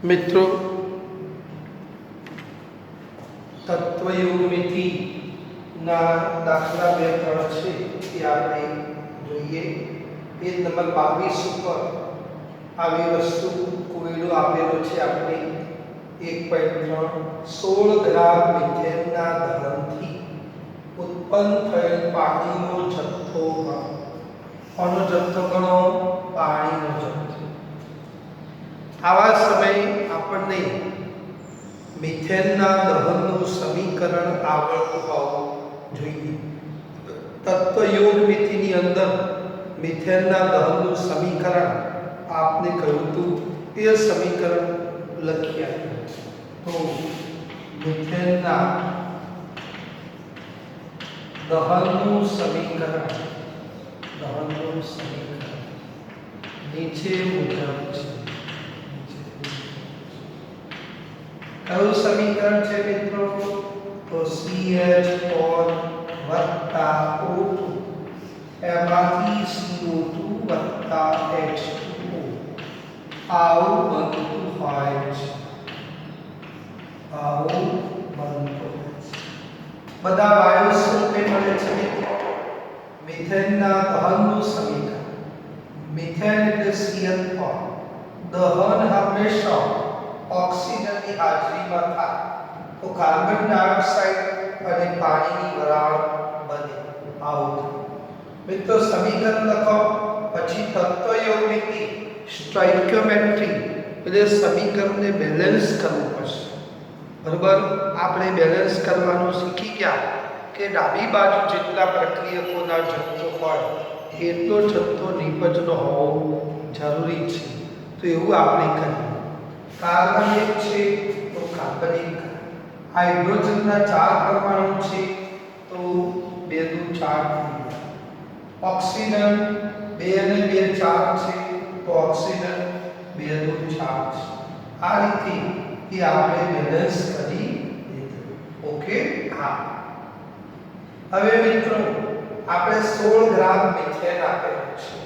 મિત્રો તત્વયોગમિતિના દાખલા 2-3 છે એ આપણે જોઈએ. પેજ નંબર 22 ઉપર આવી વસ્તુ કોયડો આપેલો છે. આપણે 1.3 16 ગ્રામ મિથેનના દહનથી ઉત્પન્ન થયેલ પાણીનો જથ્થો ગણો. કોનો જથ્થો ગણો? પાણીનો જથ્થો. આવા સમયે આપણને મિથેનના દહનનું સમીકરણ આવડતું હોવું જોઈએ. તત્વયોગમિતિની અંદર મિથેનના દહનનું સમીકરણ આપને કહ્યું હતું, એ સમીકરણ લખી આપ્યું. તો મિથેનના દહનનું સમીકરણ નીચે મુજબ છે. કયું સમીકરણ છે મિત્રો? તો CH4 વત્તા O2 એમાંથી CO2 વત્તા H2O આવું બનતું હોય છે. બધા વાયુ સ્વરૂપે મળે છે મિત્રો. મિથેનના દહનનું સમીકરણ. મિથેન એટલે CH4. દહન હંમેશા ઓક્સિજનની હાજરીમાં થાય તો કાર્બન ડાયોક્સાઇડ અને પાણીની વરાળ બને. આવું મિત્રો સમીકરણ લખો. પછી તત્વયોગમિતિ સ્ટોઇકિયોમેટ્રી એટલે સમીકરણને બેલેન્સ કરવું પડશે. બરાબર? આપણે બેલેન્સ કરવાનું શીખી ગયા કે ડાબી બાજુ જેટલા પ્રક્રિયકોના જથ્થો હોય એટલો જથ્થો નિપજનો હોવો જરૂરી છે. તો એવું આપણે કરીએ. કાર્બન 1 છે તો કાર્બન 1. હાઇડ્રોજનના 4 પરમાણુ છે તો 2 દુ 4. ઓક્સિજન 2 અને 2 4 છે તો ઓક્સિજન 2 દુ 4 છે. આ રીતે એ આપણે બેલેન્સ કરી દીધું. ઓકે. હા, હવે મિત્રો આપણે 16 ગ્રામ મિથેન આપેલું છે.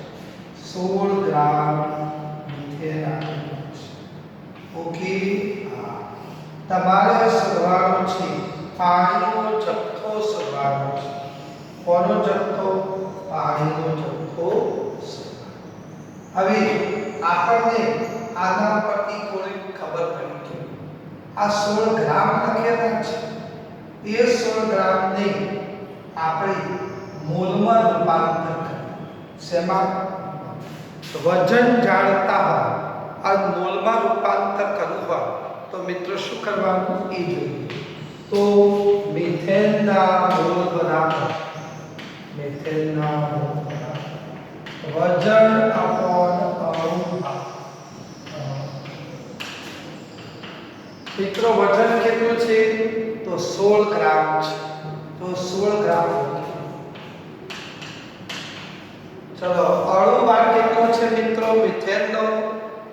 16 ગ્રામ મિથેન આપેલું છે. ઓકે. હા, તમારે શોધવાનો છે પાણીનો જથ્થો શોધવાનો છે. કોનો જથ્થો? પાણીનો જથ્થો. હવે આપણને આના પરથી થોડી ખબર પડી કે આ 16 ગ્રામ લખેલા છે. એ 16 ગ્રામને આપણે મોલમાં રૂપાંતર કરીએ. શેમાં? વજન જાણતા હોય અને મોલમાં રૂપાંતર કરવું હોય તો મિત્રો શું કરવાનું એ જોઈએ. તો મિથેનના મોલ બરાબર વજન અપોન અણુભાર. મિત્રો વજન કેટલું છે? તો 16 ગ્રામ છે. તો 16 ગ્રામ. ચલો, અણુભાર કેટલો છે મિત્રો મિથેનનો?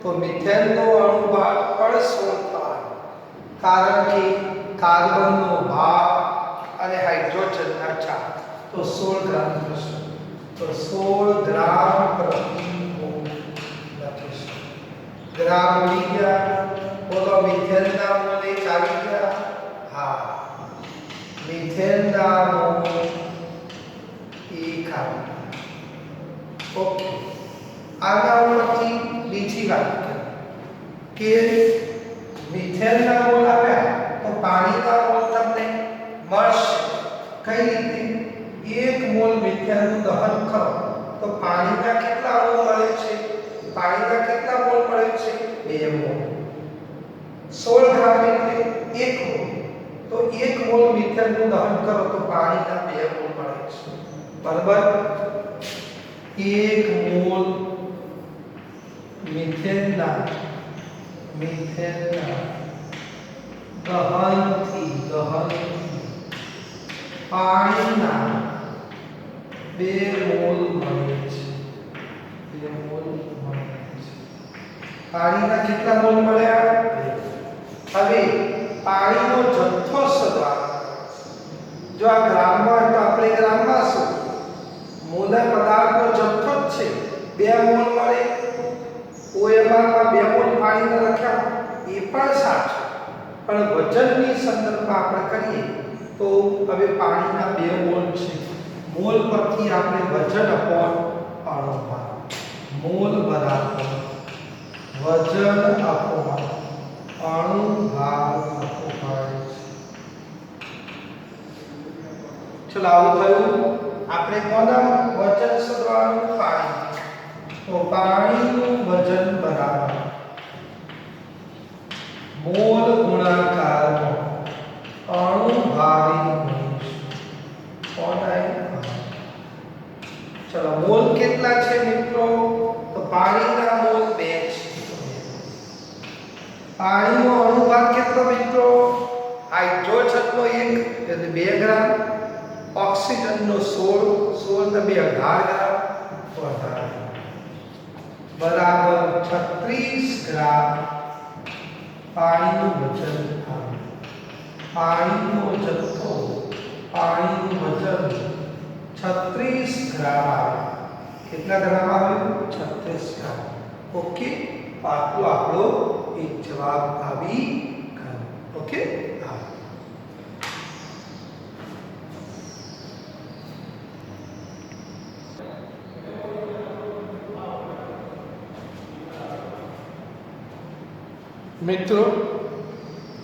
તો મિથેનનો અણુભાર પણ 16 થાય. કારણ કે કાર્બનનો ભાર અને હાઇડ્રોજનના 4 તો 16 ગ્રામ થશે. તો 16 ગ્રામ પ્રતિ મોલ લખીશું. ગ્રામ આવી ગયા. બોલો મિથેનના મોલ એક આવી ગયા. હા, મિથેનના મોલ એક આવી. ઓકે. આના ઉપરથી બીજી વાત કે મિથેનના મોલ આવ્યા તો પાણીના મોલ તમને મળશે. કઈ રીતે? 1 મોલ મિથેનનું દહન કરો તો પાણીના કેટલા અણુ મળે છે? પાણીના કેટલા મોલ મળે છે? 2 મોલ. 16 ગ્રામ એટલે 1 મોલ. તો 1 મોલ મિથેનનું દહન કરો તો પાણીના 2 મોલ મળે છે. બરાબર? 1 મોલ મિથેનના દહનથી પાણીના 2 મોલ મળે છે. 2 મોલ મળે છે. પાણીના કેટલા મોલ મળ્યા? 2. હવે પાણીનો જથ્થો શોધવાનો. જો આ ગ્રામમાં તો આપણે ગ્રામમાં શું મોલર પદાર્થનો જથ્થો જ છે. 2 મોલ મળે. OMR માં 2 મોલ પાણીના લખ્યા એ પણ વજનની સંદર્ભમાં આપણે કરીએ તો હવે પાણીના બે મોલ છે, મોલ પરથી આપણે વજન અપોન અણુભાર, મોલ બરાબર વજન અપોન અણુભાર લખવું પડે છે। ચલો આવું થયું। આપણે કોના વજન શોધવાનું? પાણી, તો પાણીનું વજન બરાબર મોલ ગુણાકારમાં અણુભારી ચલો મોલ કેટલા છે મિત્રો? તો પાણીના મોલ 2 છે। પાણીનો અણુભાર કેટલો મિત્રો? હાઇડ્રોજનનો 1 એટલે 2 ગ્રામ, ઓક્સિજનનો 16 ને 2 18 ગ્રામ બરાબર 36 ગ્રામ પાણીનું વજન આવે। પાણીનો જથ્થો, પાણીનું વજન 36 ગ્રામ આવે। કેટલા ગ્રામ આવે? 36 ગ્રામ। ઓકે, આટલો આપણો એક જવાબ આવી ગયો। ઓકે, મિત્રો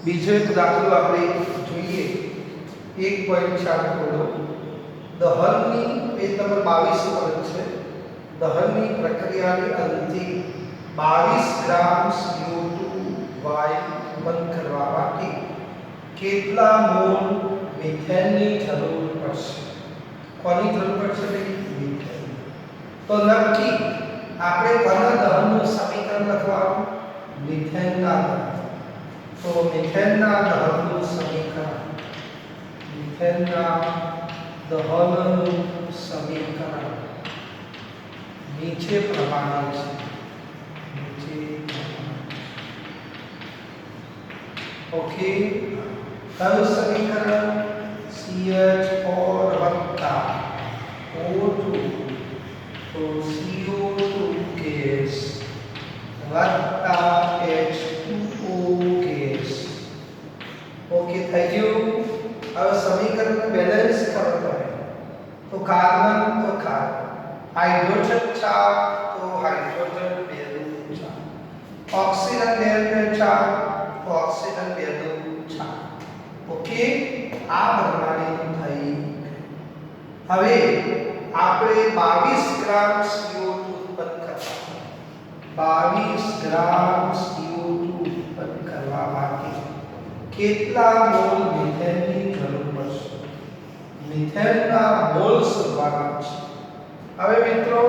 બીજો એક દાખલો આપણે જોઈએ। 1.4 ખોલો। દહનની પેજ નંબર 22 પર છે। દહનની પ્રક્રિયાને અંતે 22 ગ્રામ CO2 વાયુ ઉત્પન્ન કરવા માટે કેટલા મોલ મિથેનની જરૂર પડશે? કોની જરૂર પડશે? મિથેન। તો નક્કી આપણે કોના દહનનું સમીકરણ લખવાનું? મિથેનના દહન। તો મિથેનના દહનનું સમીકરણ, મિથેનના દહનનું સમીકરણ નીચે પ્રમાણે છે। ઓકે, કયું સમીકરણ? CH4 વત્તા O2 તો CO2 ગેસ વત્તા H2O ગેસ। ઓકે થઈ ગયું। હવે સમીકરણને બેલેન્સ કરો તમે તો કાર્બન તો કાર્બન, હાઇડ્રોજન 4 તો હાઇડ્રોજન 2 4, ઓક્સિજન 2 4 તો ઓક્સિજન 2 4। ઓકે, આ પ્રમાણે થઈ। હવે આપણે 22 ગ્રામ CO2 ઉત્પન્ન કરવા, 22 ગ્રામ CO2 ઉત્પન્ન કરવા માટે કેટલા મોલ મિથેનની જરૂર પડશે? મિથેનના મોલ શોધવાના છે। હવે મિત્રો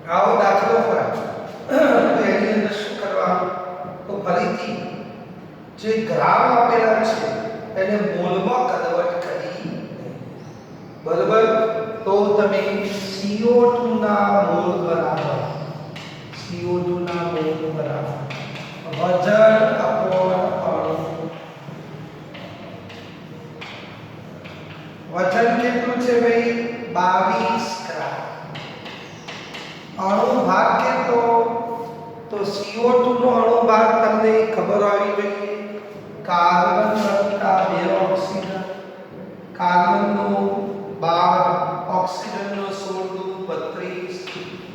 આવો દાખલો હોય તો એની અંદર શું કરવાનું? તો ફરીથી જે ગ્રામ આપેલા છે એને મોલમાં કન્વર્ટ કરી, બરાબર? તો તમે CO2 ના મોલ બરાબર, CO2 ના મોલ બરાબર વજન અપોન અણુ, વજન કેટલું છે ભાઈ? 22 ગ્રામ। અણુભાર કેટલો? તો CO2 નો અણુભાર તમને ખબર આવી જોઈએ, કાર્બન વત્તા 2 ઓક્સિજન, કાર્બનનો 12, ઓક્સિજનનો 16 32,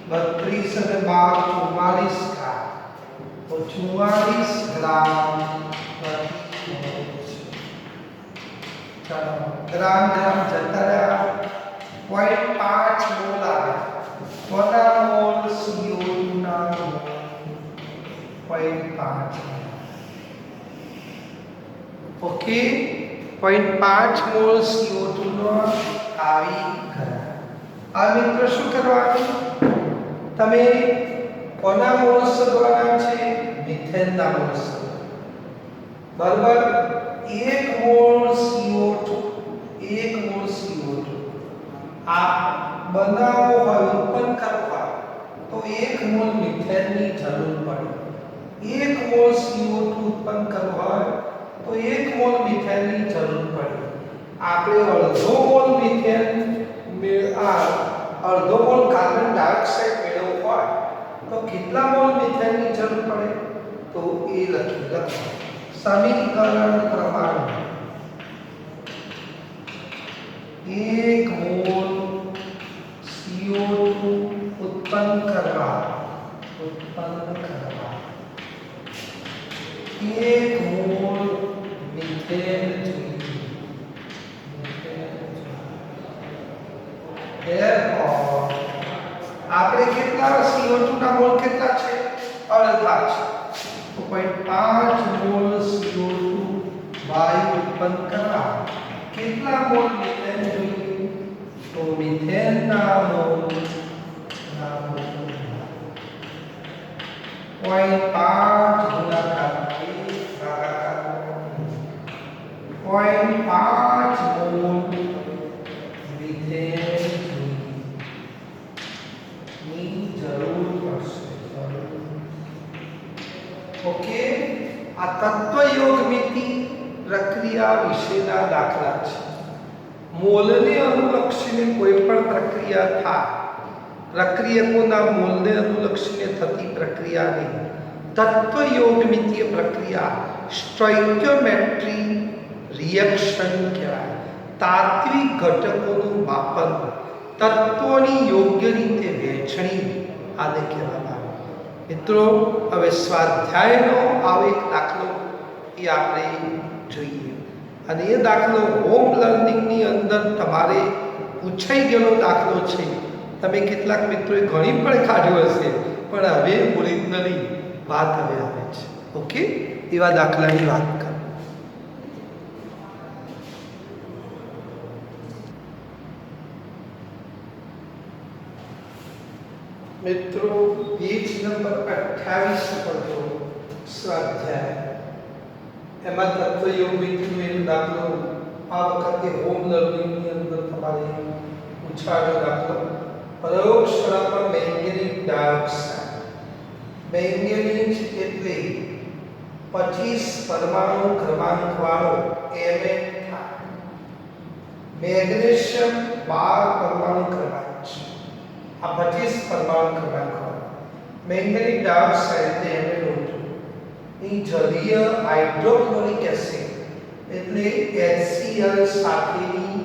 32 અને 12 44 ગ્રામ, તો 44 ગ્રામ પ્રતિ મોલ છે। ચાલો ગ્રામ ગ્રામ જતા રહ્યા। 0.5 મોલ આવે। કોના મોલ? CO2 ના મોલ 0.5। ઓકે, 0.5 મોલ CO2 નો આવી ગયા। આ મિત્રો શું કરવાનું? તમે કોના મોલ શોધવાના છે? મિથેનના મોલ શોધવાના, બરાબર? 1 મોલ CO2, 1 મોલ CO2 આ બનાવવો હોય, ઉત્પન્ન કરવો હોય તો 1 મોલ મિથેનની જરૂર પડે। 1 મોલ CO2 ઉત્પન્ન કરવો હોય તો 1 મોલ મિથેનની જરૂર પડે। આપણે અડધો મોલ મિથેન અડધો મોલ કાર્બન ડાયોક્સાઇડ મેળવવો હોય તો કેટલા મોલ મિથેનની જરૂર પડે? તો એ લખો સમીકરણ પ્રમાણે 1 મોલ CO2 ઉત્પન્ન કરવા 1 મોલ મિથેન therefore આપણે કેટલા CO2 ના મોલ કેટલા છે અડધા છે તો 0.5 મોલ CO2 વાયુ ઉત્પન્ન કરવા કેટલા મોલ મિથેન જોઈએ તો મિથેન ના મોલ 0.5 ગુણાકાર 0.5 મોલ મિથેન ની જરૂર પડશે ઓકે આ તત્વયોગ મિતિ પ્રક્રિયા વિશેના દાખલા છે મોલને અનુલક્ષીને કોઈ પણ પ્રક્રિયા થાય પ્રક્રિયકોના મોલને અનુલક્ષીને થતી પ્રક્રિયાને તત્વયોગમિતીય પ્રક્રિયા સ્ટોઇકિયોમેટ્રી રિએક્શન કહેવાય તાત્વિક ઘટકોનું માપન તત્વોની યોગ્ય રીતે વહેંચણી આને કહેવામાં આવે મિત્રો હવે સ્વાધ્યાયનો આવો એક દાખલો એ આપણે જોઈએ અને એ દાખલો હોમ લર્નિંગની અંદર તમારે પૂછાઈ ગયેલો દાખલો છે તમે કેટલાક મિત્રોએ ઘણી પણ કાઢ્યો હશે પણ હવે ઓરિજિનલી વાત હવે આવે છે ઓકે એવા દાખલાની વાત કરો મિત્રો પેજ નંબર 28 પર જો સ્વાધ્યાય એમાં તત્વયોગમિતિનો એક દાખલો આ વખતે હોમ લર્નિંગની અંદર તમારે પૂછાયેલો દાખલો પ્રયોગશાળામાં મેંગેનીઝ ડાયોક્સાઇડ મેંગેનીઝ એટલે 25 પરમાણુ ક્રમાંકવાળો Mn થાય મેગ્નેશિયમ 12 પરમાણુ ક્રમાંક છે આ 25 પરમાણુ ક્રમાંકવાળો મેંગેનીઝ ડાયોક્સાઇડ એટલે MnO2 ની જલીય હાઇડ્રોક્લોરિક એસિડ એટલે HCl સાથેની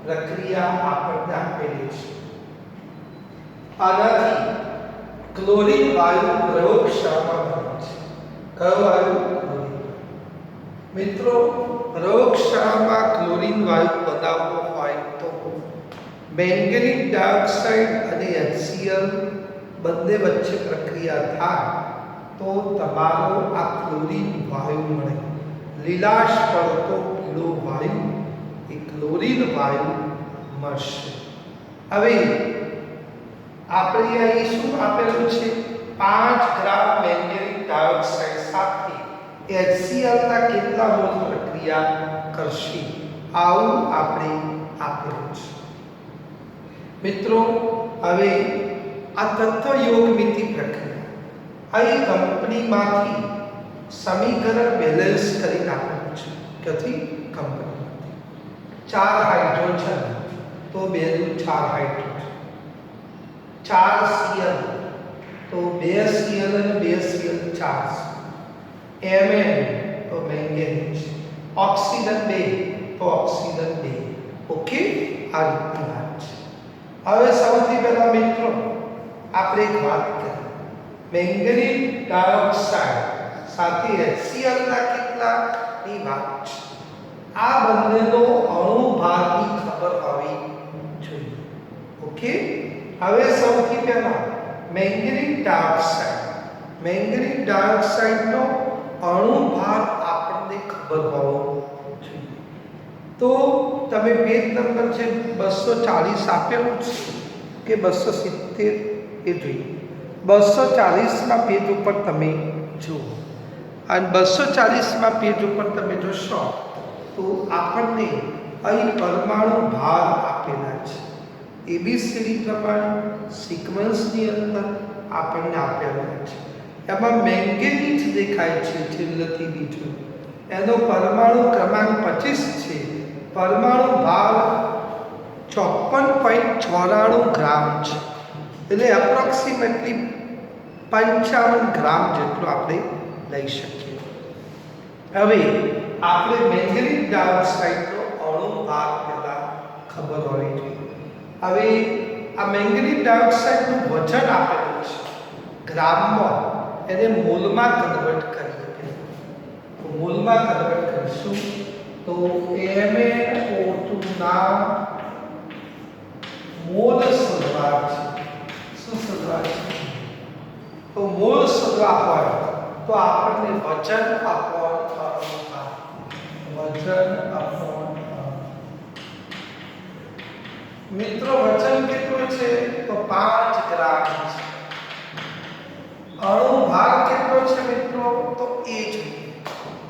પ્રક્રિયા આપણને આપેલી છે આનાથી ક્લોરીન વાયુ પ્રયોગશાળામાં બને છે કયો વાયુ મિત્રો પ્રયોગશાળામાં ક્લોરીન વાયુ બનાવવો હોય તો મેંગેનીઝ ડાયોક્સાઇડ અને HCl બંને વચ્ચે પ્રક્રિયા થાય તો તમારો આ ક્લોરીન વાયુ મળે લીલાશ પડતો પીળો વાયુ એ ક્લોરીન વાયુ મળશે હવે આપણે અહીં શું આપેલું છે 5 ગ્રામ મેંગેનીઝ ડાયોક્સાઇડ સાથે HCl ના કેટલા મોલ પ્રક્રિયા કરશે આવું આપણે આપેલું છે મિત્રો હવે આ તત્વયોગમિતિ પ્રક્રિયા અહીં કંપનીમાંથી સમીકરણ બેલેન્સ કરીને આપેલું છે ક્યાંથી કંપનીમાંથી 4 હાઇડ્રોજન તો 2 નું 4 હાઇડ્રોજન 4 Cl તો 2 Cl અને 2 Cl 4 Mn તો મેંગેનીઝ ઓક્સિજન 2 તો ઓક્સિજન 2 ઓકે આ રીતની વાત છે હવે સૌથી પહેલા મિત્રો આપણે એક વાત કરીએ મેંગેનીઝ ડાયોક્સાઇડ સાથે HCl ના કેટલાની વાત છે આ બંનેનો અણુભારની ખબર હોવી જોઈએ ઓકે હવે સૌથી પહેલા મેંગેનીઝ ડાયોક્સાઇડનો અણુભાર આપણને ખબર હોવો જોઈએ તો તમે પેજ નંબર છે 240 આપેલું છે કે 270 એ જોઈએ 240 પેજ ઉપર તમે જુઓ અને 240 પેજ ઉપર તમે જોશો તો આપણને અહીં પરમાણુ ભાર આપેલા છે એબીસીડી પ્રમાણે સિક્વન્સની અંદર આપણને આપેલા છે એમાં મેંગેનીઝ દેખાય છે છેલ્લેથી બીજું એનો પરમાણુ ક્રમાંક 25 છે પરમાણુ ભાર 54.94 ગ્રામ છે એટલે એપ્રોક્સિમેટલી 55 ગ્રામ જેટલું આપણે લઈ શકીએ હવે આપણે મેંગેનીઝ ડાયોક્સાઇડનો અણુ ભાગ પહેલા ખબર હોવી જોઈએ. હવે આ મેંગેનીઝ ડાયોક્સાઇડનું વજન આપેલું છે ગ્રામમાં, એને મોલમાં કન્વર્ટ કરીએ. તો મોલમાં કન્વર્ટ કરીશું તો MnO2 ના મોલ શોધવા છે. શું શોધવા છે? તો મોલ શોધવા હોય તો આપણને વજન અપોન મિત્રો વજન કેટલું છે? તો 5 ગ્રામ છે. અણુ ભાગ કેટલો છે મિત્રો? તો એ જોઈએ.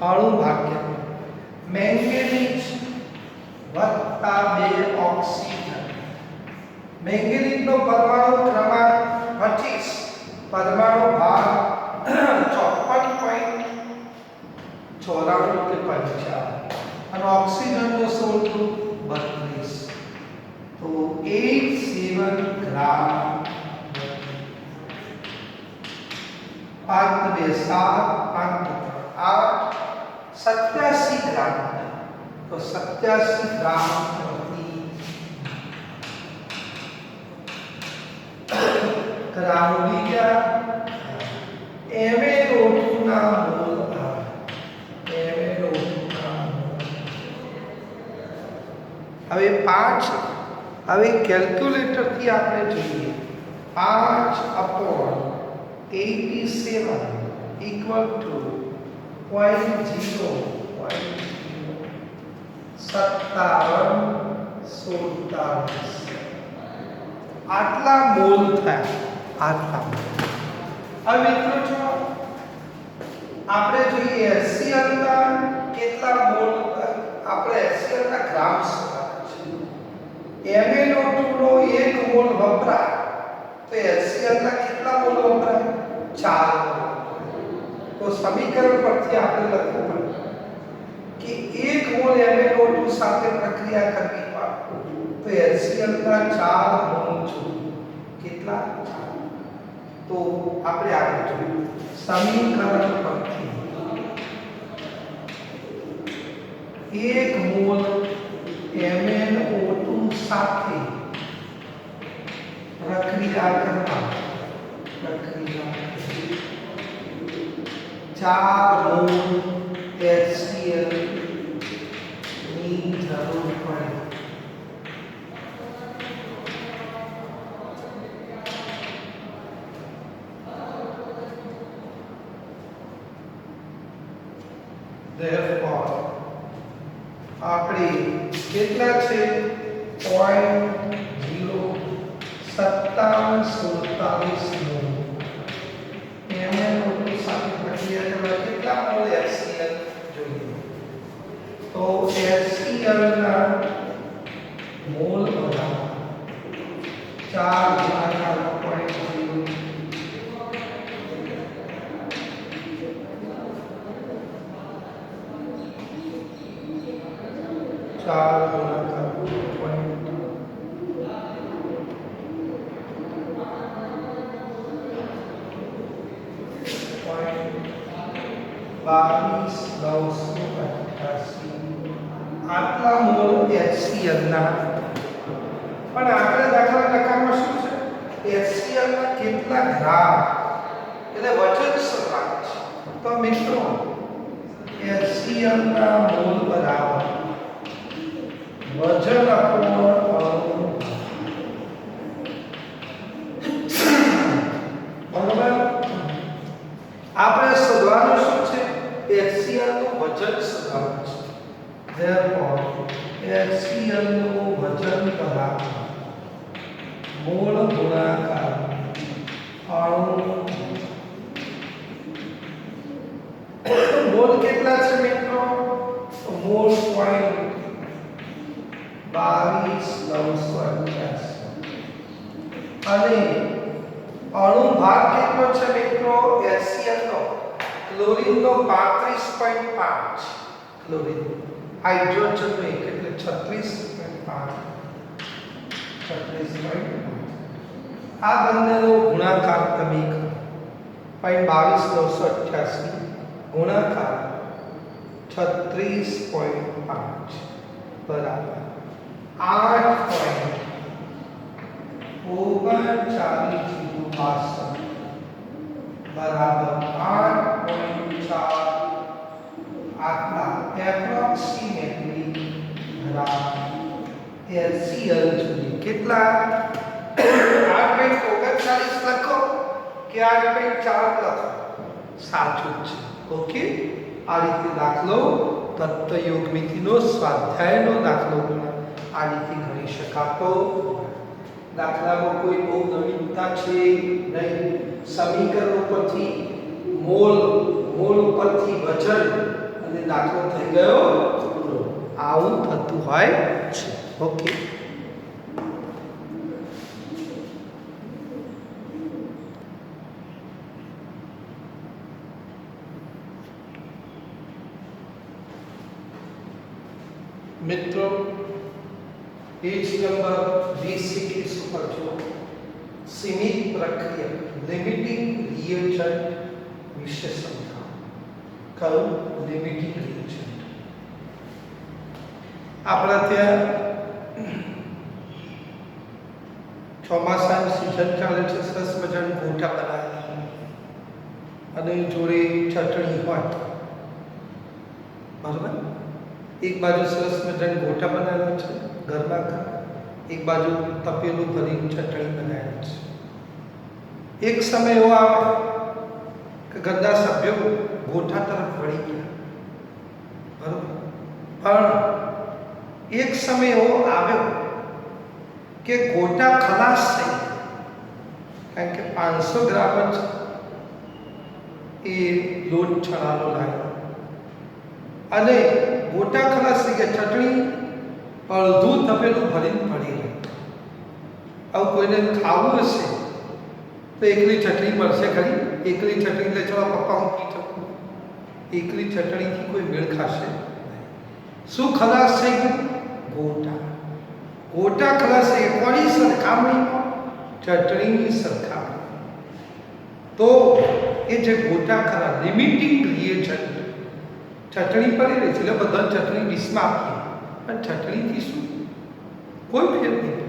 અણુ ભાગ કેટલો? મેંગેનીઝ વત્તા 2 ઓક્સિજન. મેંગેનીઝનો પરમાણુ ક્રમાંક 25, પરમાણુ ભાગ 54.94 કે 55 અને ઓક્સિજનનો 16 તો 87 ગ્રામ. 5 2 7 5 8 87 ગ્રામ. તો 87 ગ્રામ પ્રતિ ગ્રામ લીધા. MnO2 ના મોલ હવે 5. હવે કેલ્ક્યુલેટર થી આપણે જોઈએ 5/87 equal to 0.5747 આટલા મોલ થાય. આટલા. હવે મિત્રો જો આપણે જોઈએ HCl ના કેટલા મોલ, આપણે HCl ના ગ્રામ MnO2 નો 1 મોલ વપરાય તો HCl ના કેટલા મોલ વપરાય? 4 મોલ. તો સમીકરણ પરથી આપણે લખવું પડે કે 1 મોલ MnO2 સાથે પ્રક્રિયા કરવી પડે તો HCl ના 4 મોલ જોઈએ. કેટલા? 4. તો આપણે આગળ જોઈએ સમીકરણ પરથી 1 મોલ MnO2 સાથે પ્રક્રિયા કરવા 4 મોલ HCl ની જરૂર પડે. Therefore આપણે કેટલા છે? 0.5747 MnO2 સાથે પ્રક્રિયા કરવા કેટલા મોલ HCl જોઈએ? તો HCl ના મોલ બરાબર 4 ભાગ્યા 0.0 4 ગુણાકાર 22,988 આટલા મોલ HCl ના. પણ આપણે દાખલા ટકામાં શું છે? HCl ના કેટલા ગ્રામ એટલે વજન શોધવાનું છે. તો મિત્રો HCl ના મોલ બરાબર વજન અપોન અણુ. બરાબર. આપણે શોધવાનું શું છે? HCl નું વજન શોધવાનું છે. therefore HCl નું વજન બરાબર મોલ ગુણાકાર અણુ. મોલ કેટલા છે મિત્રો? મોલ 22,988 અને અણુ ભાગ કેટલો છે મિત્રો? HCl નો ક્લોરીન નો 35.5 ક્લોરીન, હાઇડ્રોજન નો 1 એટલે 36.5. આ બંનેનો ગુણાકાર તમે કરો 22,988 ગુણાકાર 36.5 બરાબર 8.39 બરાબર 8.4 આટલા એપ્રોક્સિમેટલી બરાબર 80 અંશ સુધી કેટલા 8.39 લખો કે 8.4 લખો સાચું છે ઓકે આ રીતે દાખલો તત્વયોગમિતિનો સ્વાધ્યાયનો દાખલો આ રીતે ગણી શકાતો દાખલામાં કોઈ બહુ નવીનતા છે નહીં સમીકરણો પરથી મોલ પરથી વજન અને દાખલો થઈ ગયો પૂરો આવું થતું હોય છે ઓકે મિત્રો पेज नंबर 20 पर जो सीमित प्रक्रिया लिमिटिंग रिएजेंट विषय समझा कल लिमिटिंग रिएजेंट આપણા ત્યાં ચોમાસાની સિઝન ચાલે છે સરસ મજાના ગોટા બનાવેલા અને જોડે ચટણી હોય બરાબર એક બાજુ સરસ મજાના ગોટા બનાવેલા છે ગરબા એક બાજુ તપેલું ભરીને ચટણી બનાવેલી છે એક સમય એવો આવે કે ઘરના સભ્યો ગોઠા તરફ વળી ગયા બરોબર પણ એક સમય એવો આવ્યો કે ગોટા ખલાસ થઈ કારણ કે 500 ગ્રામ જ એ લોટ ચણાનો લાગ્યો અને ગોટા ખલાસ થઈ ગયા ચટણી અડધું તપેલું ભરીને પડી રહ્યું આવું કોઈને ખાવું હશે તો એકલી ચટણી મળશે ખરી એકલી ચટણી એટલે ચલો પપ્પા હું પી શકું એકલી ચટણીથી કોઈ મેળ ખાશે શું ખલાસ થઈ ગયું ગોટા ખલાસ થઈ ગયા કોની સરખામણી ચટણીની સરખામણી તો એ જે ગોટા ખરા લિમિટિંગ રિએજન્ટ ચટણી પડી રહી છે એટલે બધા ચટણી ડીશમાં આપીએ પણ ચટણીથી શું કોઈ ફેર નહીં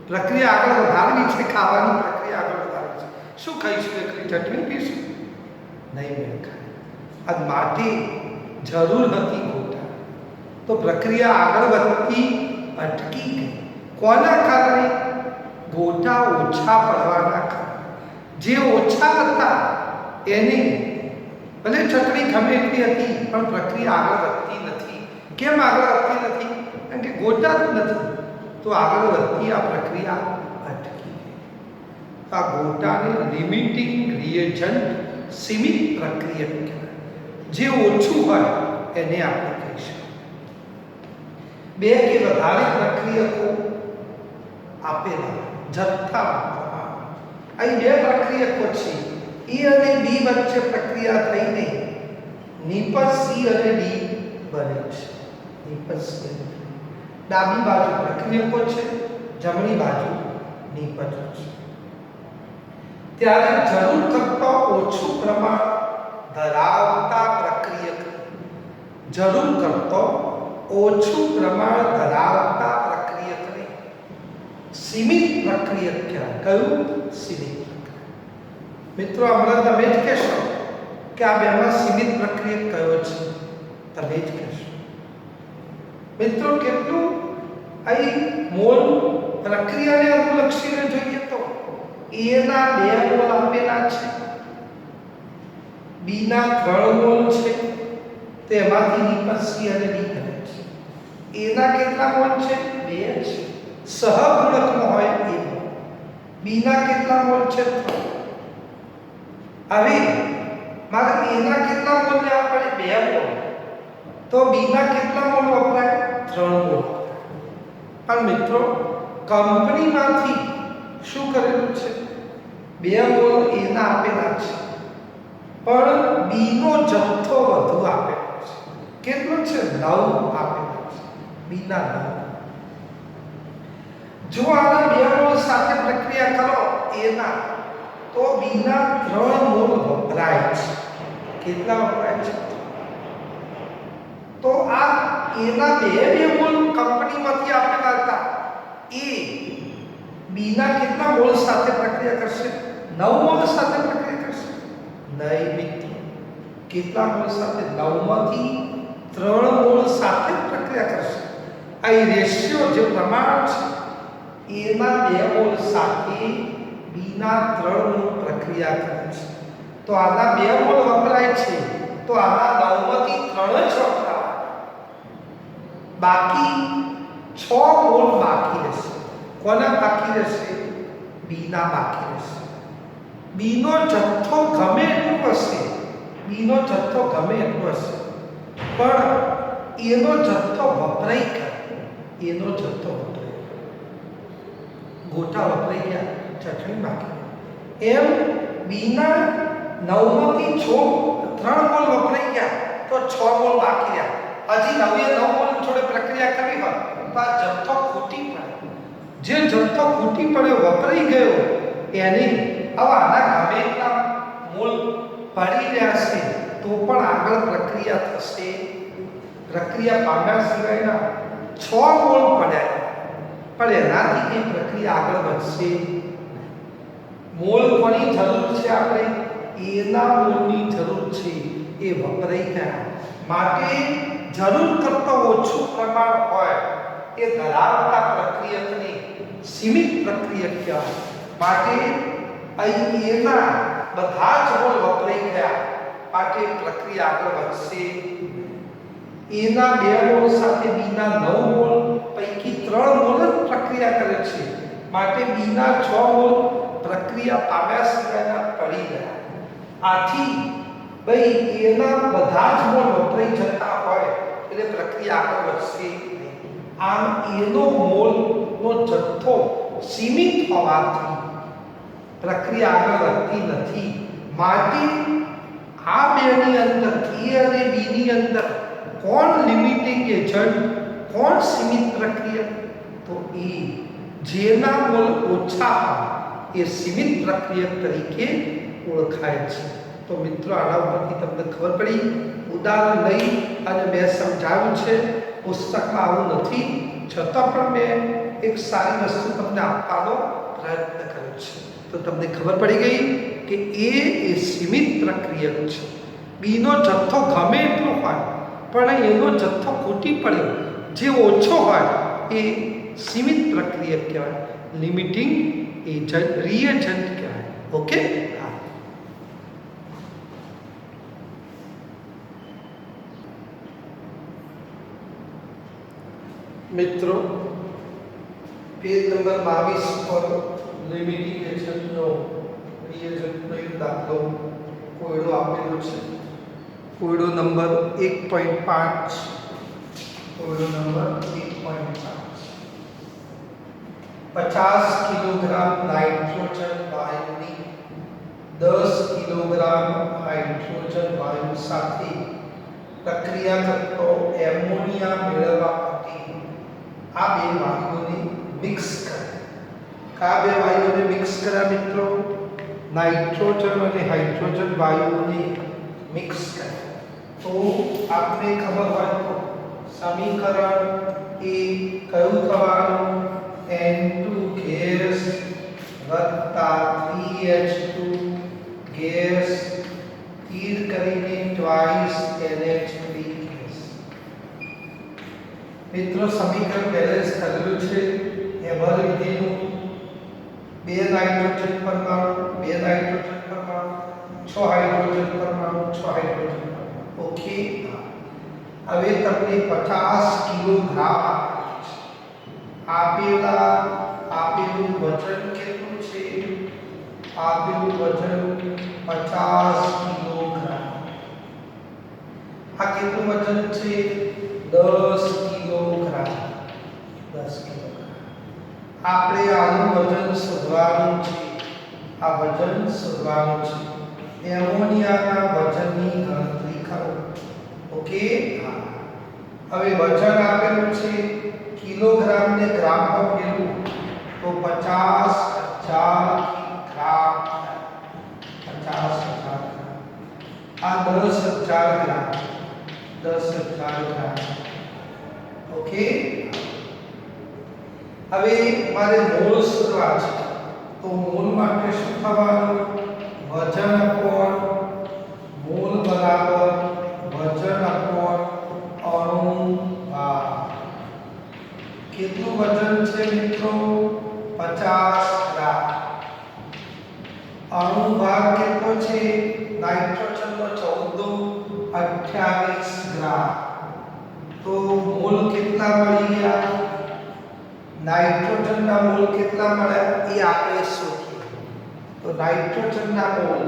પ્રક્રિયા આગળ વધારવી છે ખાવાની પ્રક્રિયા આગળ વધારવી છે શું ખાઈશું એકલી ચટણી પીશું નહીં મેળ ખાય આ માટે જરૂર હતી ગોટા તો પ્રક્રિયા આગળ વધતી અટકી ગઈ કોના કારણે ગોટા ઓછા પડવાના કારણે જે ઓછા હતા એને ભલે ચટણી ગમે એટલી હતી પણ પ્રક્રિયા આગળ વધતી નથી કેમ આગળ વધતી નથી કારણ કે ગોટા જ નથી તો આગળ વધતી આ પ્રક્રિયા અટકી ગઈ આ ગોટાને લિમિટિંગ રિએજન્ટ સીમિત પ્રક્રિયા કહેવાય જે ઓછું હોય એને આપણે કહીશું બે કે વધારે પ્રક્રિયકો આપેલા જથ્થામાં અહીં બે પ્રક્રિયકો છે E અને B વચ્ચે પ્રક્રિયા થઈને નિપજ C અને D બને છે નિપજ C ડાબી બાજુ પ્રક્રિયકો છે જમણી બાજુ નિપજો છે ત્યારે જરૂર કરતા ઓછું પ્રમાણ ધરાવતા પ્રક્રિયક જરૂર કરતો ઓછું પ્રમાણ ધરાવતા પ્રક્રિયકને સીમિત પ્રક્રિયક કહેવાય કયું સીમિત મિત્રો હમણાં તમે જ કહેશો કે આ બેમાં સીમિત પ્રક્રિયક કયો છે તમે જ કહેશો મિત્રો કેટલું અહીં મોલ પ્રક્રિયાને અનુલક્ષીને જોઈએ તો A ના 2 મોલ આપેલા છે B ના 3 મોલ છે તેમાંથી નિપજ C અને D બને છે A ના કેટલા મોલ છે 2 છે સહગુણકમાં હોય A B ના કેટલા મોલ છે 3 હવે મારે A ના કેટલા મોલ લેવા પડે 2 મોલ તો B ના કેટલા મોલ વપરાય 3 મોલ પણ મિત્રો કંપનીમાંથી શું કરેલું છે 2 મોલ A ના આપેલા છે પણ B નો જથ્થો વધુ આપેલો છે કેટલો છે 9 આપેલો છે B ના 9 જો આના 2 મોલ સાથે પ્રક્રિયા કરો A ના તો B ના 3 મોલ વપરાય છે કેટલા વપરાય છે તો આ એના બે મોલ કંપનીમાંથી આપેલા હતા. એ બીના કેટલા મોલ સાથે પ્રક્રિયા કરશે? 9 મોલ સાથે પ્રક્રિયા કરશે. નહીં મિત્રો, કેટલા મોલ સાથે? 9 માંથી 3 મોલ સાથે પ્રક્રિયા કરશે. આ રેશિયો જે પ્રમાણ છે એના 2 મોલ સાથે બીના 3 મોલ પ્રક્રિયા કરે છે. તો આના 2 મોલ વપરાય છે, તો આના 9 માંથી 3 જ વપરાય, બાકી 6 મોલ બાકી રહેશે. કોના બાકી રહેશે? બીના બાકી રહેશે. બીનો જથ્થો ગમે એટલો હશે, બીનો જથ્થો ગમે એટલો હશે, પણ એનો જથ્થો વપરાઈ ગયો, એનો જથ્થો વપરાઈ ગયો. ગોટા વપરાઈ ગયા, ચટણી બાકી. એમ બીના 9 માંથી 3 મોલ વપરાઈ ગયા, તો 6 મોલ બાકી રહ્યા. હજી 9 મોલ જોડે પ્રક્રિયા કરવી હોય તો આ જથ્થો ખૂટી પડે. જે જથ્થો ખૂટી પડ્યો, વપરાઈ ગયો, એની હવે આના ગમે એટલા મોલ પડી રહ્યા છે તો પણ આગળ પ્રક્રિયા થશે. પ્રક્રિયા પામ્યા સિવાયના 6 મોલ પડ્યા, પણ એનાથી એ પ્રક્રિયા આગળ વધશે. મોલ કોની જરૂર છે? આપણે એના મોલની જરૂર છે, એ વપરાઈ ગયા. માટે જરૂર કરતાં ઓછું પ્રમાણ હોય એ ધરાવતા પ્રક્રિયકને સીમિત પ્રક્રિયક કહેવાય. માટે અહીં એના બધા જ મોલ વપરાઈ ગયા, માટે પ્રક્રિયા આગળ વધશે. એના 2 મોલ સાથે બીના 9 મોલ પૈકી 3 મોલ જ પ્રક્રિયા કરે છે, માટે બીના 6 મોલ પ્રક્રિયા પામ્યા સિવાયના પડી ગયા. આથી ભાઈ એના બધા જ મોલ વપરાઈ જતા હોય એટલે પ્રક્રિયા આગળ વધશે. આમ એનો મોલનો જથ્થો સીમિત હોવાથી પ્રક્રિયા આગળ વધતી નથી. માટે આ બેની અંદર, એ અને બીની અંદર કોણ લિમિટિંગ એજન્ટ, કોણ સીમિત પ્રક્રિયક? તો એ જેના મોલ ઓછા હોય એ સીમિત પ્રક્રિયક તરીકે ઓળખાય છે. તો મિત્રો આના ઉપરથી તમને ખબર પડી. ઉદાહરણ લઈ અને મેં સમજાવ્યું છે. પુસ્તકમાં આવું નથી, છતાં પણ મેં એક સારી વસ્તુ તમને આપવાનો પ્રયત્ન કર્યો છે. તો તમને ખબર પડી ગઈ કે એ સીમિત પ્રક્રિયક છે. બીનો જથ્થો ગમે એટલો હોય પણ એનો જથ્થો ખૂટી પડ્યો, જે ઓછો હોય એ સીમિત પ્રક્રિયક કહેવાય, લિમિટિંગ એજન્ટ, રિએજન્ટ કહેવાય. ઓકે. હા, મિત્રો પેજ નંબર 22 પર લિમિટિંગ એજન્ટનો રિએજન્ટનો એક દાખલો કોયડો આપેલો છે. કોયડો નંબર 1.5. કોયડો નંબર 1.5. 50 કિલોગ્રામ નાઇટ્રોજન વાયુની 10 કિલોગ્રામ હાઇડ્રોજન વાયુ સાથે પ્રક્રિયા કરતો એમોનિયા મેળવવા માટે આ 2 વાયુઓને મિક્સ કરે. આ 2 વાયુઓને મિક્સ કર્યા મિત્રો, નાઇટ્રોજન અને હાઇડ્રોજન વાયુઓને મિક્સ કરે. તો આપણે ખબર હોય તો સમીકરણ એ કયું થવાનું? N2 ગેસ વત્તા 3H2 ગેસ તીર કરીને ટ્વાઇસ NH3 ગેસ. મિત્રો સમીકરણ બેલેન્સ કરેલું છે. એમાં લીધેલું 2 નાઇટ્રોજન પરમાણુ, 2 નાઇટ્રોજન પરમાણુ, 6 હાઇડ્રોજન પરમાણુ, 6 હાઇડ્રોજન પરમાણુ. ઓકે. હવે તમને 50 કિલોગ્રામ આપેલું વજન કેટલું છે? આપેલું વજન 50 કિલોગ્રામ. આ કેટલું વજન છે? 10 કિલોગ્રામ. 10 કિલોગ્રામ. આપણે આનું વજન શોધવાનું છે. આ વજન શોધવાનું છે. એમોનિયાના વજનની ગણતરી કરો. ઓકે. હવે વજન આપેલું છે, કિલોગ્રામ ને ગ્રામમાં ફેરવું તો 50,000 ગ્રામ. 50,000 ગ્રામ. આ 10,000 ગ્રામ. 10,000 ગ્રામ. ઓકે, હવે મારે મોલ શોધવા છે. તો મોલ માટે શું થવાનું? વજન અપોન મોલ બરાબર વજન અપોન અણુભાર. કેટલું વજન છે મિત્રો? 50 ગ્રામ. અણુભાર કેટલો છે? નાઇટ્રોજનનો 1428 ગ્રામ. તો મોલ કેટલા મળી ગયા? નાઇટ્રોજનના મોલ કેટલા મળ્યા એ આપણે શોધીએ. તો નાઇટ્રોજનના મોલ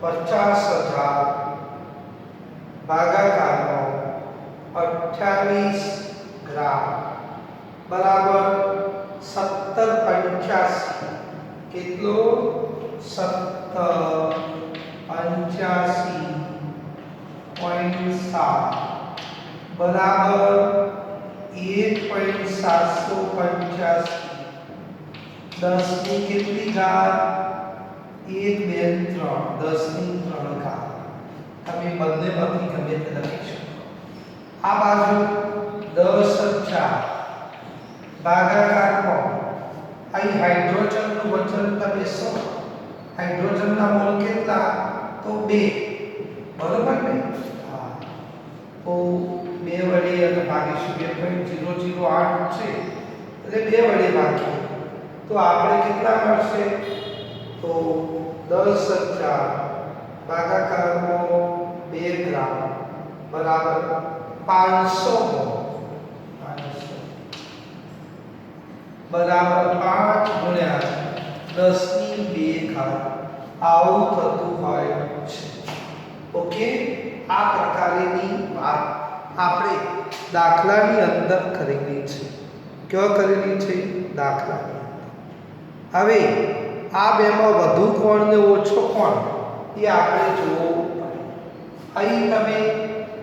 50,000 ભાગાકારનો 28 ગ્રામ બરાબર 1785. કેટલો? 1785.7 બરાબર 1.785. 10 ની કેટલી ઘાત? 1 2 3 10 ની 3 ઘાત. તમે બંનેમાંથી ગમે તે લખી શકો. આ બાજુ 10,000 ભાગાકારમાં અહીં હાઇડ્રોજનનું વજન તમે શું? હાઇડ્રોજનના મોલ કેટલા? તો 2. બરોબર ને? હા. તો 2 વડે અને ભાગીશું 2.008 છે એટલે 2 વડે ભાગીએ તો આપણે કેટલા મળશે? તો 10,000 ભાગાકારમાં 2 ગ્રામ બરાબર 500 મોલ. 500 બરાબર 5 ગુણ્યા 10 ની 2 ઘાત. આવું થતું હોય છે. ઓકે, આ પ્રકારની વાત આપણે દાખલાની અંદર કરેલી છે. ક્યાં કરેલી છે? દાખલાની અંદર. હવે આ બેમાં વધુ કોણ ને ઓછો કોણ એ આપણે જોવું પડે. અહીં તમે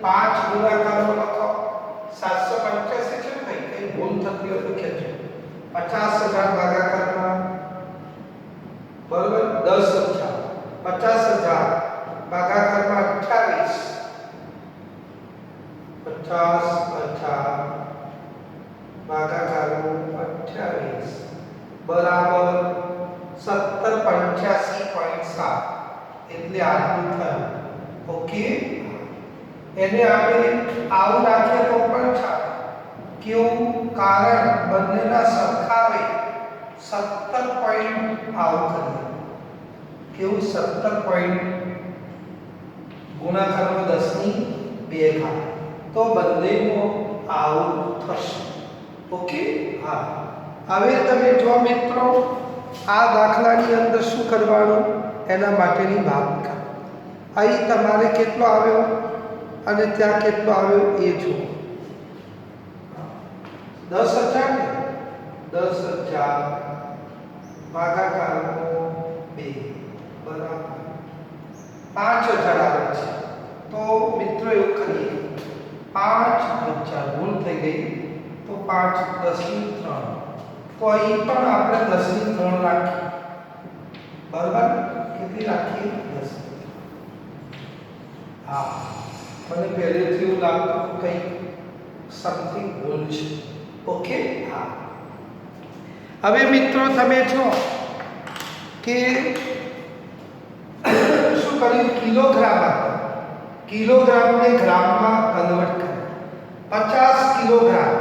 5 ગુણાકારો લખો. 785 છે ને ભાઈ, કઈ ભૂલ થતી હોય તો કહેજો. 50,000 ભાગાકારમાં બરોબર 10,000. 50,000 ભાગાકારમાં 28. 50,000 ભાગાકારમાં 28 બરાબર 1785.7 એટલે આટલું થયું. ઓકે, એને આપણે આવું રાખીએ તો પણ ચાલે. કેવું? કારણ બંનેના સરખાવે 17 પોઈન્ટ આવું કરીએ. કેવું? 17 પોઈન્ટ ગુણાકારમાં 10 ની 2 ઘાત. તો બંનેનું આવું થશે. ઓકે, હા. હવે તમે જો મિત્રો આ દાખલાની અંદર શું કરવાનું એના માટેની ભૂમિકા. અહીં તમારે કેટલો આવ્યો અને ત્યાં કેટલો આવ્યો એ જુઓ. 10,000 ને 10,000 ભાગાકારનો 2 બરાબર 5,000 આવે છે. તો મિત્રો એવું કરીએ 5,000 ભૂલ થઈ ગઈ તો 5 10 ની 3. તો અહીં પણ આપણે 10 ની 3 રાખીએ. બરાબર? કેટલી રાખીએ? 10. હા, મને પહેલેથી એવું લાગતું કંઈક સમથિંગ ભૂલ છે. ઓકે, હા. હવે મિત્રો તમે જો કે શું કર્યું? કિલોગ્રામ હતા. કિલોગ્રામને ગ્રામમાં કન્વર્ટ કર્યા. 50 કિલોગ્રામ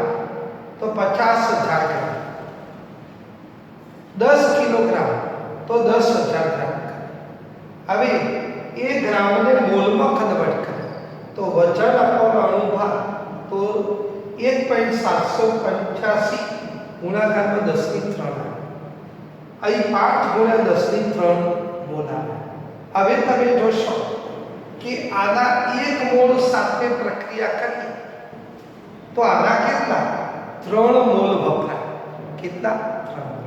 તો 50,000 ગ્રામ. 10 કિલોગ્રામ તો 10,000 ગ્રામ. હવે એ ગ્રામને મોલમાં કન્વર્ટ કર્યા તો વજન અપોન અણુભાર તો 1.785 ગુણાકારમાં 10 ની 3 આવે. અહીં 5 ગુણ્યા 10 ની 3 મોલ આવે. હવે તમે જોશો કે આના 1 મોલ સાથે પ્રક્રિયા કરીએ તો આના કેટલા? 3 મોલ વપરાય. કેટલા? 3 મોલ.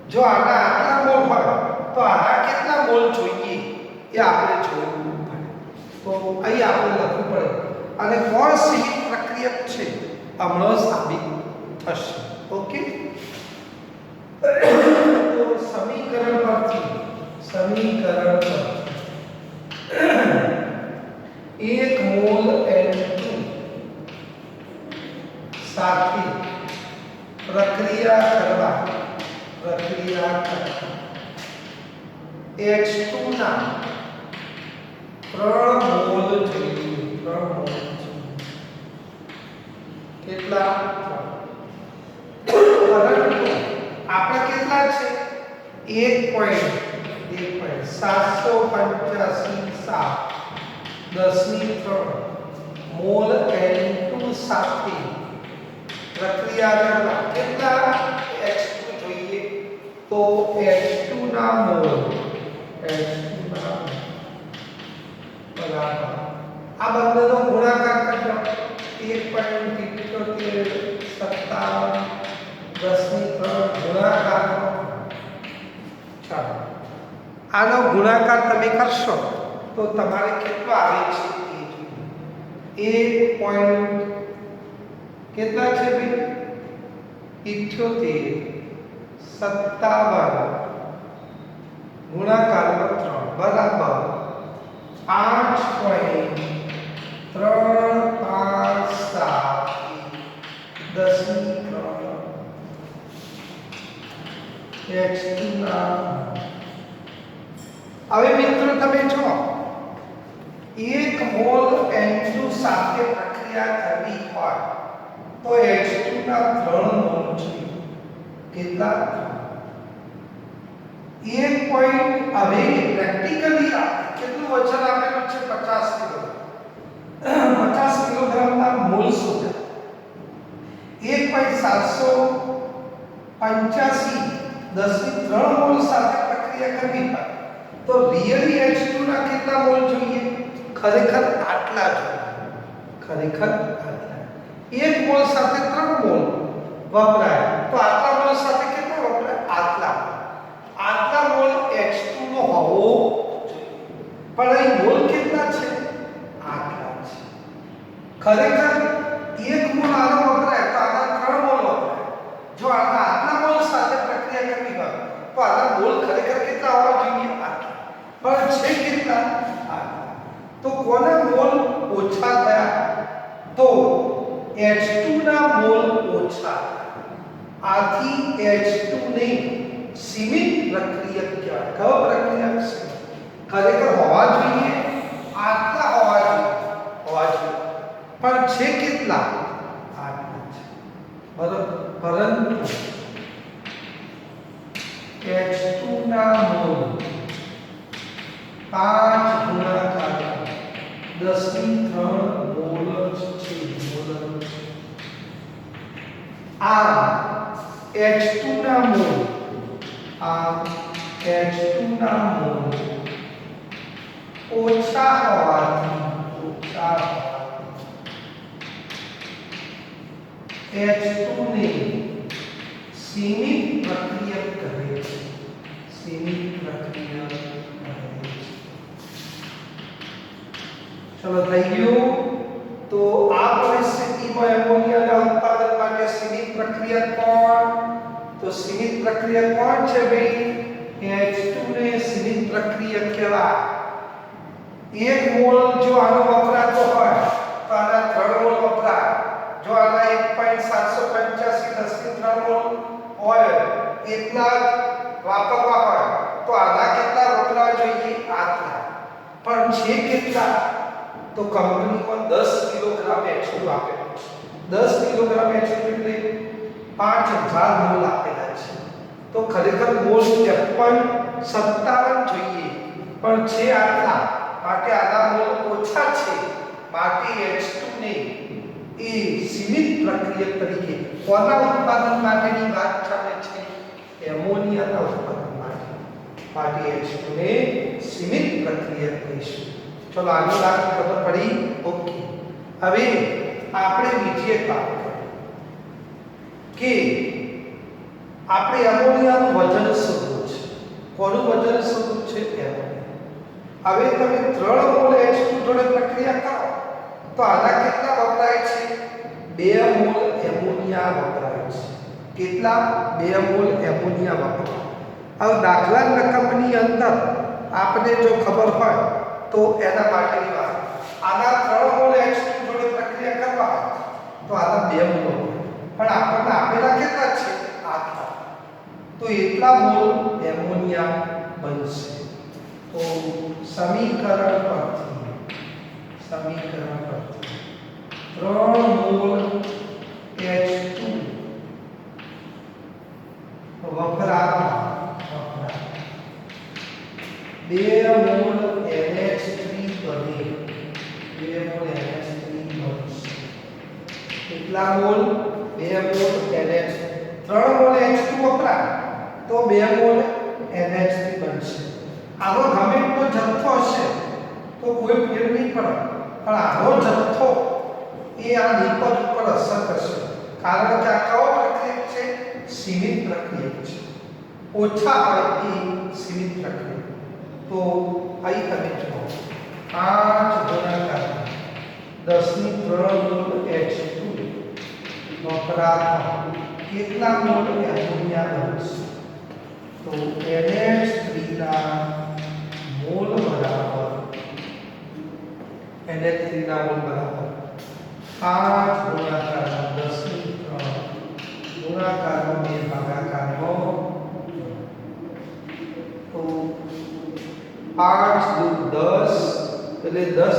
જો આના આટલા મોલ હોય તો આના કેટલા મોલ જોઈએ એ આપણે જોવું પડે. તો અહીં આપણે લખવું પડે અને કોણ સીમિત પ્રક્રિયક છે હમણાં સાબિત થશે. ઓકે, તો સમીકરણ પરથી 1 મોલ N2 પ્રક્રિયા કરતા H2 ના 3 મોલ જોઈએ, 3 મોલ કેટલા? પરંતુ આપણે કેટલા છે? 1.785 10 મોલ N2 સાથે પ્રક્રિયા કરવા કેટલા H2 જોઈએ? તો H2 ના મોલ બરાબર આ બંનેનો ગુણાકાર કરજો 1.77 10 ગુણાકાર. ચાલો આનો ગુણાકાર તમે કરશો તો તમારે કેટલો આવે છે એ જોઈએ. 1. કેટલા છે ભાઈ? 78 ગુણાકાર 3 બરાબર 5.357 હવે મિત્રો તમે જો 1 મોલ N2 સાથે પ્રક્રિયા કરવી હોય તો H2 ના 3 મોલ છે. કેટલા? 1 પોઈન્ટ. હવે પ્રેક્ટિકલી કેટલું વજન આપેલું છે? 50 કિલોગ્રામ. 50 કિલોગ્રામના મોલ શોધો. 1.785 10 મોલ સાથે પ્રક્રિયા કરવી હોય તો રિયલી H2 ના કેટલા મોલ જોઈએ? ખરેખર આટલા જોઈએ. ખરેખર આટલા. 1 મોલ સાથે 3 મોલ વપરાય તો આટલા મોલ સાથે કેટલા વપરાય? આટલા. આટલા મોલ H2 નો હોવો જોઈએ. પણ અહીં મોલ કેટલા છે? આટલા છે. ખરેખર 1 મોલ આનો વપરાય તો આના 3 મોલ વપરાય. જો આના આટલા મોલ સાથે પ્રક્રિયા કરવી હોય તો આના મોલ ખરેખર કેટલા હોવા જોઈએ? આટલા. પણ છે કેટલા? આટલા. તો કોના મોલ ઓછા થયા? તો H2 ના મોલ ઓછા. આથી H2 ને સીમિત પ્રક્રિયક કહેવાય. કયો પ્રક્રિયક છે? ખરેખર હોવા જોઈએ આટલા હોવા જોઈએ પણ છે કેટલા? આટલા છે. બરાબર. પરંતુ H2 ના મોલ 5 ગુણાકાર 10 મોલ છે. આ H2 ના મોલ ઓછા હોવાથી H2 ને સીમિત પ્રક્રિયક કહે છે. સીમિત પ્રક્રિયક કહે છે. ચલો થઈ ગયું. તો આ પરિસ્થિતિમાં એમોનિયાના ઉત્પાદન માટે સીમિત પ્રક્રિયક કોણ? તો સીમિત પ્રક્રિયક કોણ છે ભાઈ? H2 ને સીમિત પ્રક્રિયક કહેવાય. 1 મોલ જો આનો વપરાતો હોય તો આના 3 મોલ વપરાય. જો આના 1.785 10 મોલ હોય એટલા વાપરવા હોય તો આના કેટલા વપરાવા જોઈએ? આટલા. પણ છે કેટલા? તો કંપનીમાં 10 કિલોગ્રામ H2 આપેલું છે. 10 કિલોગ્રામ H2 એટલે 5000 મોલ આપેલા છે. તો ખરેખર મોલ 57 જોઈએ પણ છે આટલા. માટે આના મોલ ઓછા છે. માટે H2 ને એ સીમિત પ્રક્રિયક તરીકે કોના ઉત્પાદન માટેની વાત ચાલે છે? એમોનિયાના ઉત્પાદન માટે H2 ને સીમિત પ્રક્રિયક કહીશું. ચલો આની વાત ખબર પડી? ઓકે. હવે આપણે બીજી એક વાત કરીએ કે આપણે એમોનિયાનું વજન શોધવું છે. કોનું વજન શોધવું છે? એમોનિયા. હવે તમે 3 મોલ H2 જોડે પ્રક્રિયા કરો તો આના કેટલા વપરાય છે? 2 મોલ એમોનિયા વપરાય છે. કેટલા? 2 મોલ એમોનિયા વપરાય. હવે દાખલા રકમની અંદર આપણે જો ખબર હોય તો એના માટેની વાત. આના 3 મોલ H2 જોડે પ્રક્રિયા કરવા તો આના 2 મોલ પણ આપણને આપેલા કેટલા છે? આટલા. તો તો એટલા મોલ એમોનિયા બનશે. તો સમીકરણ પરથી 3 મોલ H2 વપરાતા 2 મોલ NH3 બને 2 મોલ NH3 બનશે. કેટલા mall? 2 mall NH 3 mall H2 વપરાય તો 2 મોલ NH3 બનશે. આનો ગમે એટલો જથ્થો હશે તો કોઈ ફેર નહીં પડે, પણ આનો જથ્થો એ આ નિપજ ઉપર અસર કરશે, કારણ કે આ કયો પ્રક્રિયક છે? સીમિત પ્રક્રિયક છે. ઓછા હોય એ સીમિત પ્રક્રિયક. તો અહીં તમે જુઓ 5 ગુણાકાર 10 ની 3 મોલ H2 વપરાતા કેટલા મોલ એમોનિયા બનશે? તો NH3 ના મોલ બરાબર NH3 ના મોલ બરાબર 5 ગુણાકાર 10 ની 3 ગુણાકારમાં 2 ભાગાકારમાં તો 5 દુ 10 એટલે 10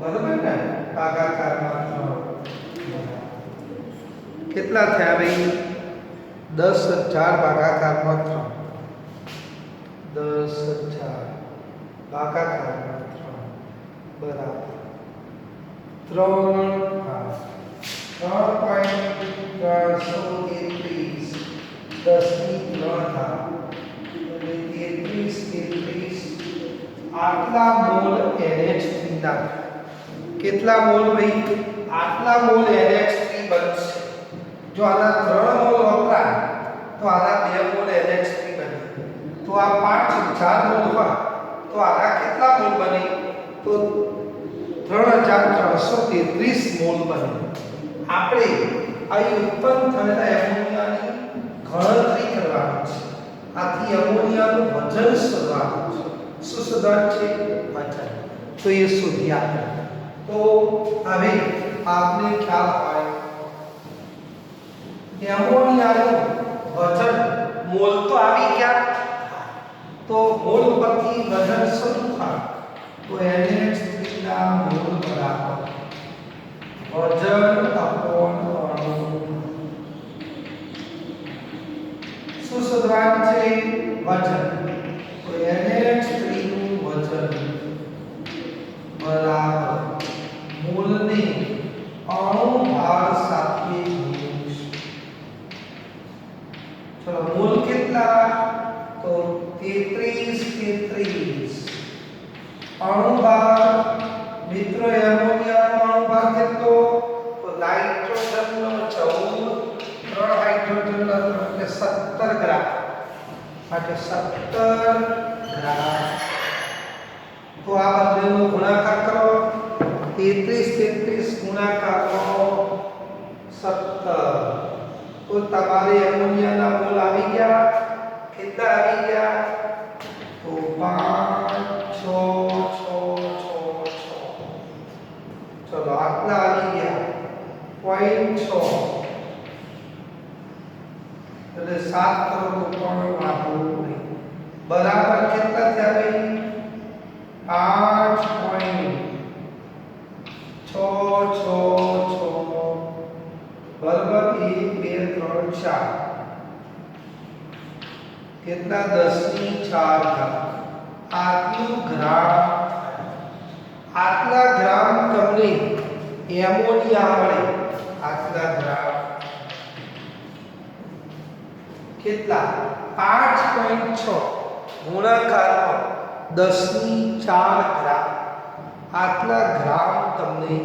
બરાબર ને? ભાગાકારમાં 3 કેટલા થયા ભાઈ? 10,000 ભાગાકારમાં 3 10,000 ભાગાકારમાં 3 બરાબર 3.333 10 ની 3 થાય એટલે 33 આટલા મોલ NH3 ના. કેટલા મોલ ભાઈ? આટલા મોલ NH3 બનશે. જો આના 3 મોલ વપરાય તો આના 2 મોલ NH3 બને. તો આ 5000 મોલ હોય તો આના કેટલા મોલ બને? તો 3333 મોલ બને. આપણે અહીં ઉત્પન્ન થયેલા એમોનિયાની ગણતરી કરવાની છે. આથી એમોનિયાનું વજન શોધવાનું છે. શું શોધવાનું છે? વજન. તો એ શોધી આપણે. તો હવે આપને ખ્યાલ હોય એમોનિયાનું વજન મોલ તો આવી ગયા, તો મોલ પરથી વજન શોધવું હોય તો NH3 ના મોલ બરાબર વજન અપોન અણુ. શું શોધવાનું છે? વજન. તો NH3 નું વજન બરાબર મોલને અણુ ભાર સાથે ગુણીશું. ચલો મોલ કેટલા? તો 33 અણુ ભાર મિત્રો એમોનિયાનો અણુ ભાર કેટલો? તો નાઇટ્રોજનનો 14 3 હાઇડ્રોજનનો એટલે 17 ગ્રામ માટે 17 ગ્રામ. તો આ બંનેનો ગુણાકાર કરો 33 ગુણાકાર કરો 17 તો તમારે એમોનિયાના મોલ આવી ગયા. કેટલા આવી ગયા? તો 5 6 ચલો આટલા આવી ગયા 0.6 એટલે 7 કરો તો પણ વાંધો નહીં. બરાબર કેટલા થયા ભાઈ? 5.666 બરાબર 1 2 3 4 કેટલા? 10 ની 4 આટલું ગ્રામ. આટલા ગ્રામ તમને એમોનિયા મળે. આટલા ગ્રામ કેટલા? 5.6 ગુણાકારમાં 10 ની 4 ગ્રામ. આટલા ગ્રામ તમને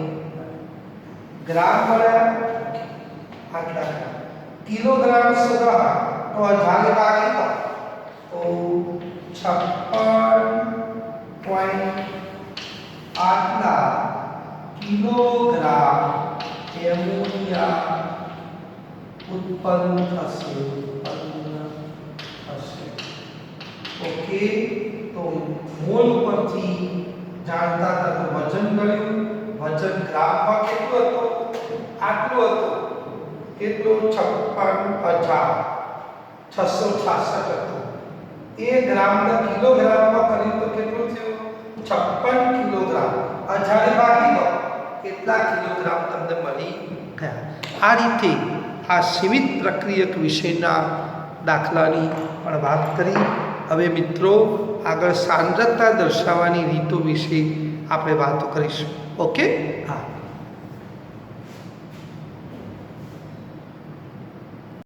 ગ્રામ મળ્યા. આટલા ગ્રામ. કિલોગ્રામ શોધવા તો જાણે લાગે તો 56.8 કિલોગ્રામ એમોનિયા ઉત્પન્ન થશે. ઓકે, તો મોલ પરથી જાણતા હતા તો વજન ગણ્યું. વજન ગ્રામમાં કેટલું હતું? આટલું હતું. કેટલું 56,666 હતું. એ ગ્રામને કિલોગ્રામમાં કરીએ તો કેટલું થયું? 56 કિલોગ્રામ. હજારે ભાગી દો કેટલા કિલોગ્રામ તમને મળી ગયા. આ રીતે આ સીમિત પ્રક્રિયક વિષયના દાખલાની પણ વાત કરી. હવે મિત્રો આગળ સાંદ્રતા દર્શાવવાની રીતો વિશે આપણે વાતો કરીશું. ઓકે, હા.